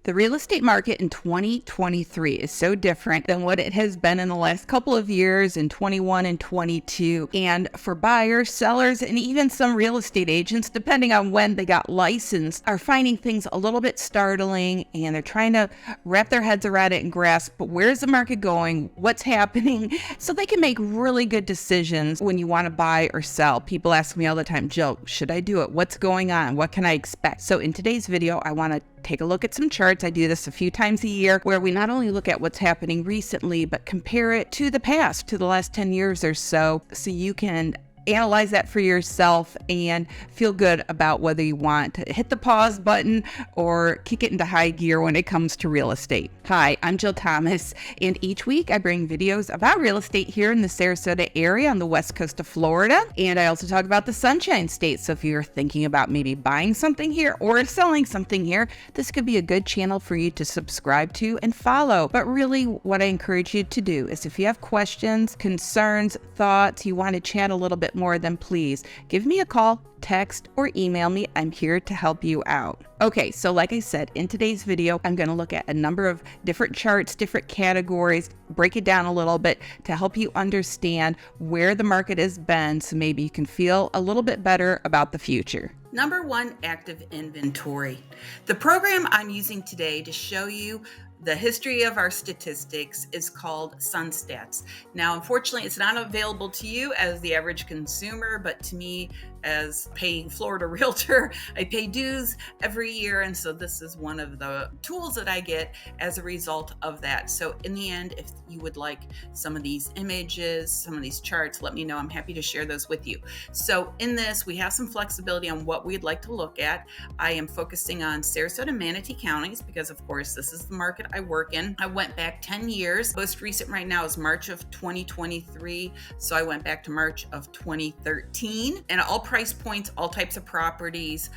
The real estate market in 2023 is so different than what it has been in the last couple of years in 21 and 22. And for buyers, sellers, and even some real estate agents, depending on when they got licensed, are finding things a little bit startling, and they're trying to wrap their heads around it and grasp where's the market going, what's happening, so they can make really good decisions when you want to buy or sell. People ask me all the time, Jill, should I do it? What's going on? What can I expect? So in today's video, I want to take a look at some charts. I do this a few times a year where we not only look at what's happening recently, but compare it to the past, to the last 10 years or so you can analyze that for yourself and feel good about whether you want to hit the pause button or kick it into high gear when it comes to real estate. Hi, I'm Jill Thomas, and each week I bring videos about real estate here in the Sarasota area on the west coast of Florida. And I also talk about the Sunshine State. So if you're thinking about maybe buying something here or selling something here, this could be a good channel for you to subscribe to and follow. But really what I encourage you to do is if you have questions, concerns, thoughts, you want to chat a little bit more, then please give me a call, text, or email me. I'm here to help you out. Okay, so like I said, in today's video, I'm going to look at a number of different charts, different categories, break it down a little bit to help you understand where the market has been so maybe you can feel a little bit better about the future. Number one, active inventory. The program I'm using today to show you the history of our statistics is called SunStats. Now, unfortunately, it's not available to you as the average consumer, but to me, as paying Florida realtor, I pay dues every year. And so this is one of the tools that I get as a result of that. So in the end, if you would like some of these images, some of these charts, let me know. I'm happy to share those with you. So in this, we have some flexibility on what we'd like to look at. I am focusing on Sarasota and Manatee Counties because, of course, this is the market I work in. I went back 10 years. Most recent right now is March of 2023. So I went back to March of 2013, and all price points, all types of properties,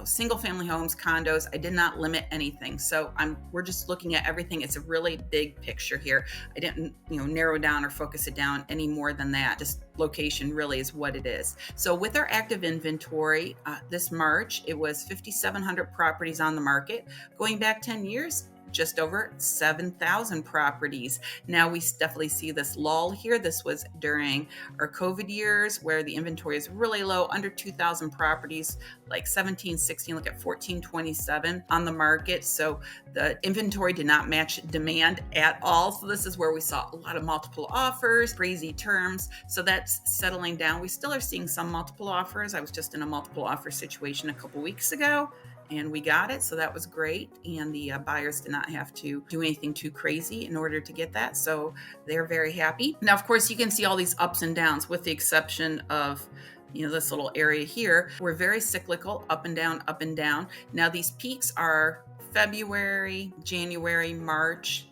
single family homes, condos. I did not limit anything. So we're just looking at everything. It's a really big picture here. I didn't, narrow down or focus it down any more than that. Just location really is what it is. So with our active inventory, this March, it was 5,700 properties on the market. Going back 10 years, just over 7,000 properties. Now we definitely see this lull here. This was during our COVID years where the inventory is really low, under 2,000 properties, like 1716, look at 1427 on the market. So the inventory did not match demand at all. So this is where we saw a lot of multiple offers, crazy terms. So that's settling down. We still are seeing some multiple offers. I was just in a multiple offer situation a couple weeks ago, and we got it. So that was great. And the buyers did not have to do anything too crazy in order to get that. So they're very happy. Now, of course, you can see all these ups and downs with the exception of this little area here. We're very cyclical, up and down, up and down. Now these peaks are February, January, March.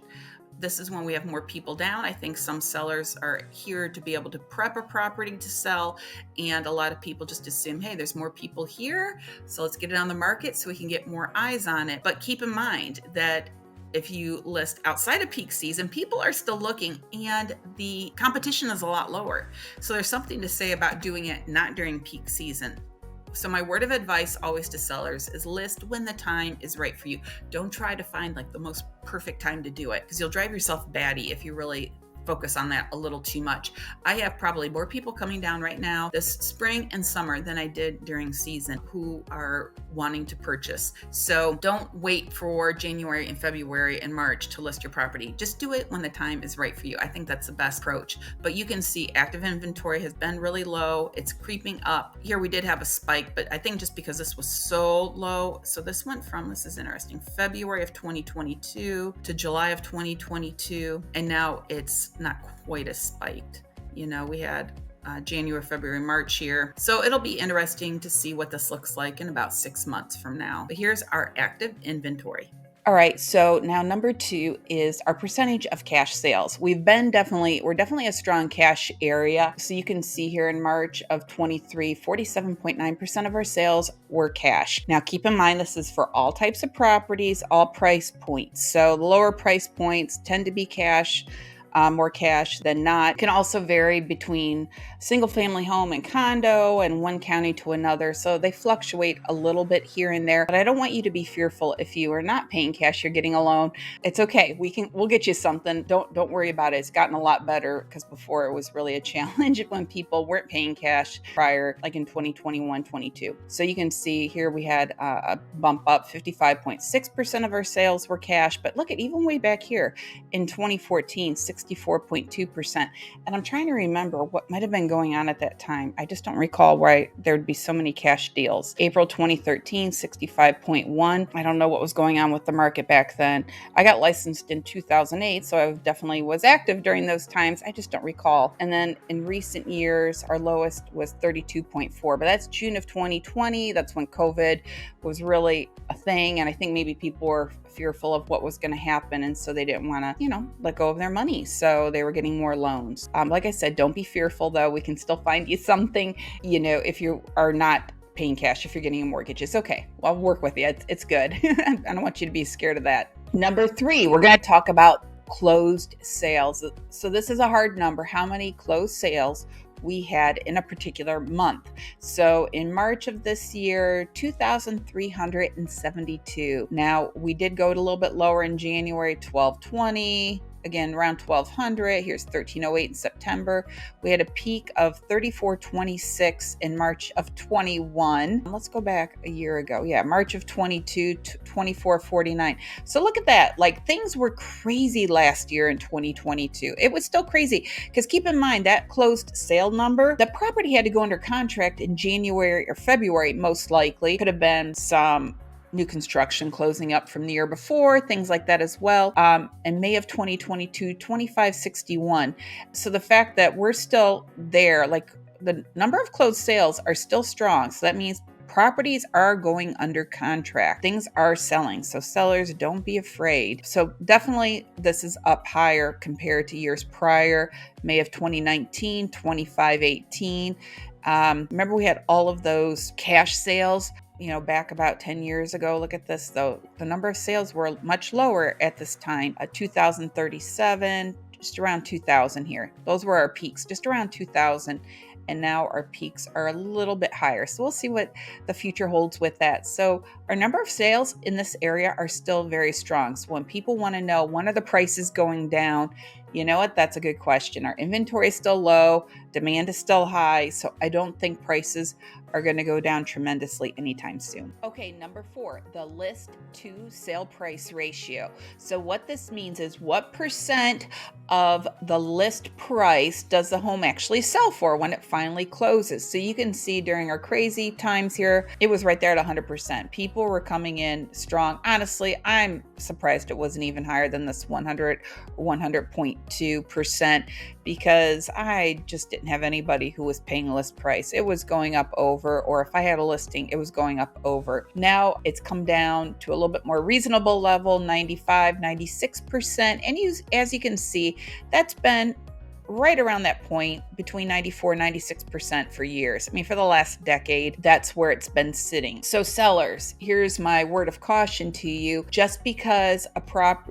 This is when we have more people down. I think some sellers are here to be able to prep a property to sell. And a lot of people just assume, hey, there's more people here, so let's get it on the market so we can get more eyes on it. But keep in mind that if you list outside of peak season, people are still looking and the competition is a lot lower. So there's something to say about doing it not during peak season. So my word of advice always to sellers is list when the time is right for you. Don't try to find the most perfect time to do it, because you'll drive yourself batty if you really focus on that a little too much. I have probably more people coming down right now this spring and summer than I did during season who are wanting to purchase. So don't wait for January and February and March to list your property. Just do it when the time is right for you. I think that's the best approach. But you can see active inventory has been really low. It's creeping up. Here we did have a spike, but I think just because this was so low. So this went from, this is interesting, February of 2022 to July of 2022. And now it's not quite as spiked. We had January, February, March here. So it'll be interesting to see what this looks like in about 6 months from now. But here's our active inventory. All right, so now number 2 is our percentage of cash sales. We're definitely a strong cash area. So you can see here in March of 23, 47.9% of our sales were cash. Now keep in mind, this is for all types of properties, all price points. So the lower price points tend to be cash. More cash than not. Can also vary between single family home and condo and one county to another. So they fluctuate a little bit here and there, but I don't want you to be fearful if you are not paying cash, you're getting a loan. It's okay. We'll get you something. Don't worry about it. It's gotten a lot better because before it was really a challenge when people weren't paying cash prior, like in 2021, 22. So you can see here we had a bump up. 55.6% of our sales were cash, but look at even way back here in 2014, 64.2%. And I'm trying to remember what might have been going on at that time. I just don't recall why there would be so many cash deals. April 2013, 65.1. I don't know what was going on with the market back then. I got licensed in 2008, so I definitely was active during those times. I just don't recall. And then in recent years, our lowest was 32.4, but that's June of 2020. That's when COVID was really a thing. And I think maybe people were fearful of what was going to happen. And so they didn't want to, let go of their money. So they were getting more loans. Like I said, don't be fearful though. We can still find you something, if you are not paying cash, if you're getting a mortgage, it's okay. I'll work with you. It's good. I don't want you to be scared of that. Number 3, we're going to talk about closed sales. So this is a hard number. How many closed sales we had in a particular month. So in March of this year, 2,372. Now we did go a little bit lower in January, 1,220. Again, around 1,200. Here's 1,308 in September. We had a peak of 3,426 in March of 21. Let's go back a year ago. Yeah, March of 22, 2,449. So look at that. Like things were crazy last year in 2022. It was still crazy because keep in mind that closed sale number, the property had to go under contract in January or February, most likely. Could have been some new construction closing up from the year before, things like that as well. In May of 2022, 2,561. So the fact that we're still there, like the number of closed sales are still strong. So that means properties are going under contract. Things are selling. So sellers, don't be afraid. So definitely this is up higher compared to years prior. May of 2019, 2,518. Remember we had all of those cash sales back about 10 years ago. Look at this though. The number of sales were much lower at this time, 2,037, just around 2,000 here. Those were our peaks, just around 2,000. And now our peaks are a little bit higher. So we'll see what the future holds with that. So our number of sales in this area are still very strong. So when people want to know, when are the prices going down? You know what? That's a good question. Our inventory is still low. Demand is still high. So I don't think prices are going to go down tremendously anytime soon. Okay, number 4, the list to sale price ratio. So what this means is what percent of the list price does the home actually sell for when it finally closes? So you can see during our crazy times here, it was right there at 100%. People were coming in strong. Honestly, I'm surprised it wasn't even higher than this 100 or 100.2%, because I just didn't have anybody who was paying list price. It was going up over, or if I had a listing, it was going up over. Now it's come down to a little bit more reasonable level, 95, 96%. And as you can see, that's been right around that point, between 94 and 96% for years. I mean, for the last decade, that's where it's been sitting. So sellers, here's my word of caution to you. Just because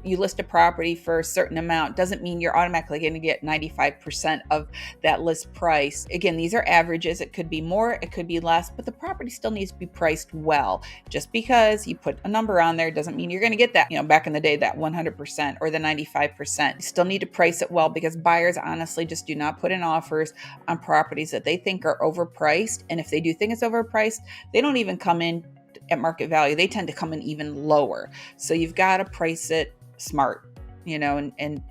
you list a property for a certain amount doesn't mean you're automatically going to get 95% of that list price. Again, these are averages. It could be more, it could be less, but the property still needs to be priced well. Just because you put a number on there doesn't mean you're going to get that, back in the day, that 100% or the 95%. You still need to price it well, because buyers honestly just do not put in offers on properties that they think are overpriced. And if they do think it's overpriced, they don't even come in at market value. They tend to come in even lower. So you've got to price it smart, and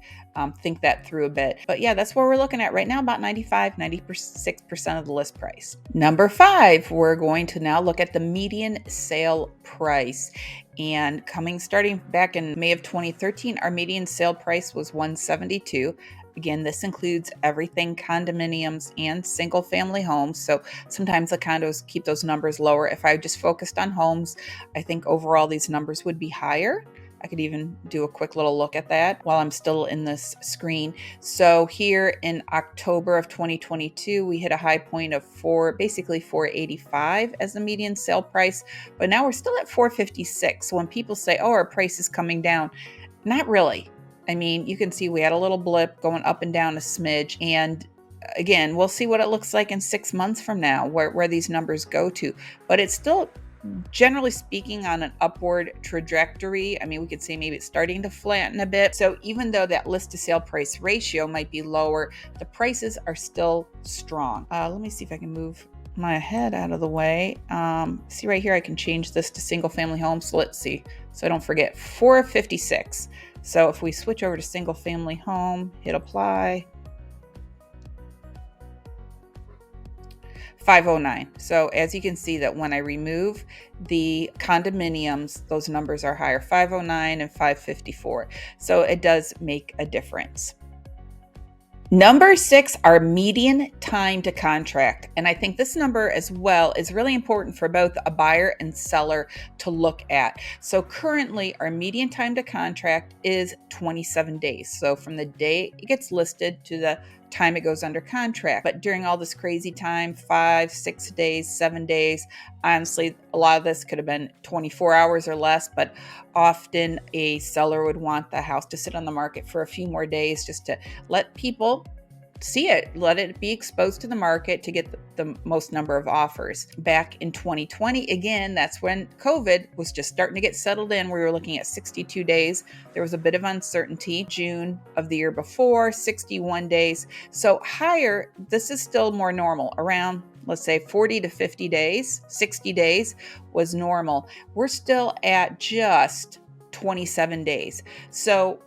think that through a bit. But yeah, that's where we're looking at right now, about 95, 96% of the list price. Number 5, we're going to now look at the median sale price. And starting back in May of 2013, our median sale price was $172. Again, this includes everything, condominiums and single family homes. So sometimes the condos keep those numbers lower. If I just focused on homes, I think overall these numbers would be higher. I could even do a quick little look at that while I'm still in this screen. So here in October of 2022, we hit a high point of basically 485 as the median sale price, but now we're still at 456. So when people say, oh, our price is coming down, not really. I mean, you can see we had a little blip going up and down a smidge, and again, we'll see what it looks like in 6 months from now, where these numbers go to. But it's still, generally speaking, on an upward trajectory. I mean, we could say maybe it's starting to flatten a bit. So even though that list to sale price ratio might be lower, the prices are still strong. Let me see if I can move my head out of the way. See right here, I can change this to single family home. So let's see. So I don't forget, 456. So if we switch over to single family home, hit apply, 509. So as you can see that when I remove the condominiums, those numbers are higher, 509 and 554. So it does make a difference. Number 6, our median time to contract. And I think this number as well is really important for both a buyer and seller to look at. So currently our median time to contract is 27 days. So from the day it gets listed to the time it goes under contract. But during all this crazy time, 5, 6 days, 7 days, honestly, a lot of this could have been 24 hours or less, but often a seller would want the house to sit on the market for a few more days just to let people see it, let it be exposed to the market to get the most number of offers. Back in 2020, again, that's when COVID was just starting to get settled in. We were looking at 62 days. There was a bit of uncertainty. June of the year before, 61 days. So higher, this is still more normal, around, let's say 40 to 50 days, 60 days was normal. We're still at just 27 days. So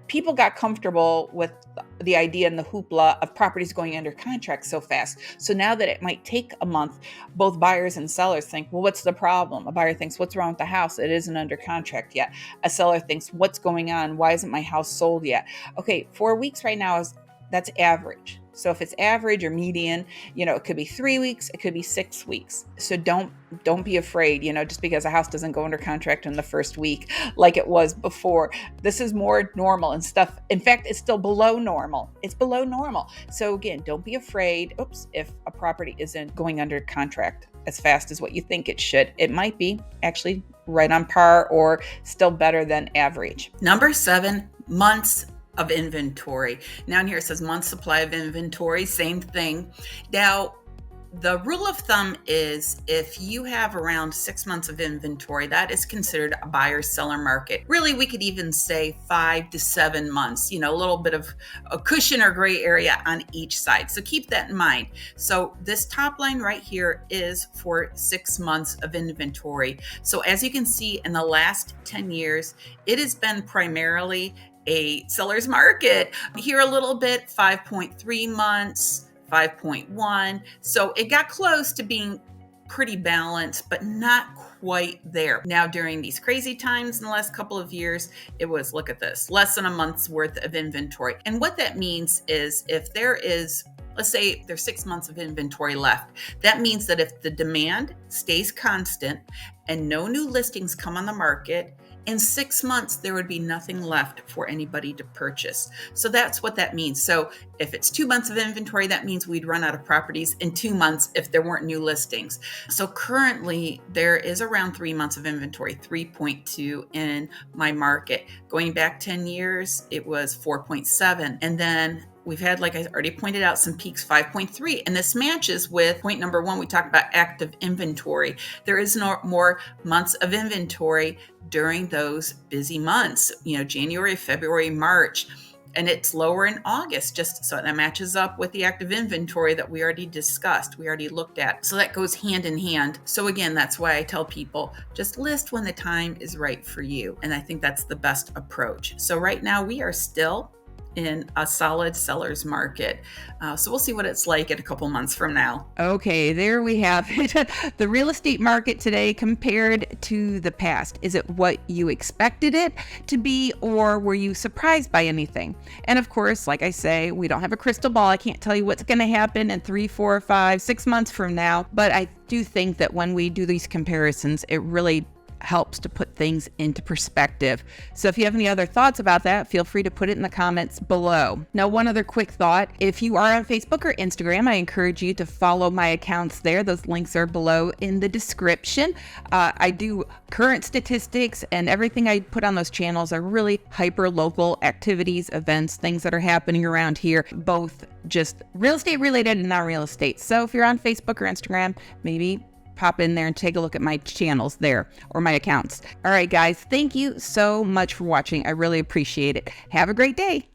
people got comfortable with the idea and the hoopla of properties going under contract so fast. So now that it might take a month, both buyers and sellers think, well, what's the problem? A buyer thinks, what's wrong with the house? It isn't under contract yet. A seller thinks, what's going on? Why isn't my house sold yet? Okay, 4 weeks right now that's average. So if it's average or median, it could be 3 weeks, it could be 6 weeks. So don't be afraid, just because a house doesn't go under contract in the first week like it was before. This is more normal and stuff. In fact, it's still below normal. It's below normal. So again, don't be afraid, if a property isn't going under contract as fast as what you think it should. It might be actually right on par or still better than average. Number 7, months of inventory. Now here it says month supply of inventory, same thing. Now, the rule of thumb is if you have around 6 months of inventory, that is considered a buyer-seller market. Really, we could even say 5 to 7 months, a little bit of a cushion or gray area on each side. So keep that in mind. So this top line right here is for 6 months of inventory. So as you can see, in the last 10 years, it has been primarily a seller's market. Here a little bit, 5.3 months, 5.1. So it got close to being pretty balanced, but not quite there. Now, during these crazy times in the last couple of years, it was, look at this, less than a month's worth of inventory. And what that means is if there is, let's say there's 6 months of inventory left, that means that if the demand stays constant and no new listings come on the market, in 6 months, there would be nothing left for anybody to purchase. So that's what that means. So if it's 2 months of inventory, that means we'd run out of properties in 2 months if there weren't new listings. So currently there is around 3 months of inventory, 3.2 in my market. Going back 10 years, it was 4.7. And then we've had, like I already pointed out, some peaks, 5.3. And this matches with point number 1. We talked about active inventory. There is no more months of inventory during those busy months, January, February, March. And it's lower in August, just so that matches up with the active inventory that we already discussed, we already looked at. So that goes hand in hand. So again, that's why I tell people, just list when the time is right for you. And I think that's the best approach. So right now we are still in a solid seller's market. So we'll see what it's like in a couple months from now. Okay, there we have it. The real estate market today compared to the past. Is it what you expected it to be, or were you surprised by anything? And of course, like I say, we don't have a crystal ball. I can't tell you what's going to happen in 3, 4, 5, 6 months from now. But I do think that when we do these comparisons, it really helps to put things into perspective. So if you have any other thoughts about that, feel free to put it in the comments below. Now, one other quick thought. If you are on Facebook or Instagram, I encourage you to follow my accounts there. Those links are below in the description. I do current statistics, and everything I put on those channels are really hyper-local activities, events, things that are happening around here, both just real estate related and non-real estate. So if you're on Facebook or Instagram, maybe pop in there and take a look at my channels there or my accounts. All right, guys, thank you so much for watching. I really appreciate it. Have a great day.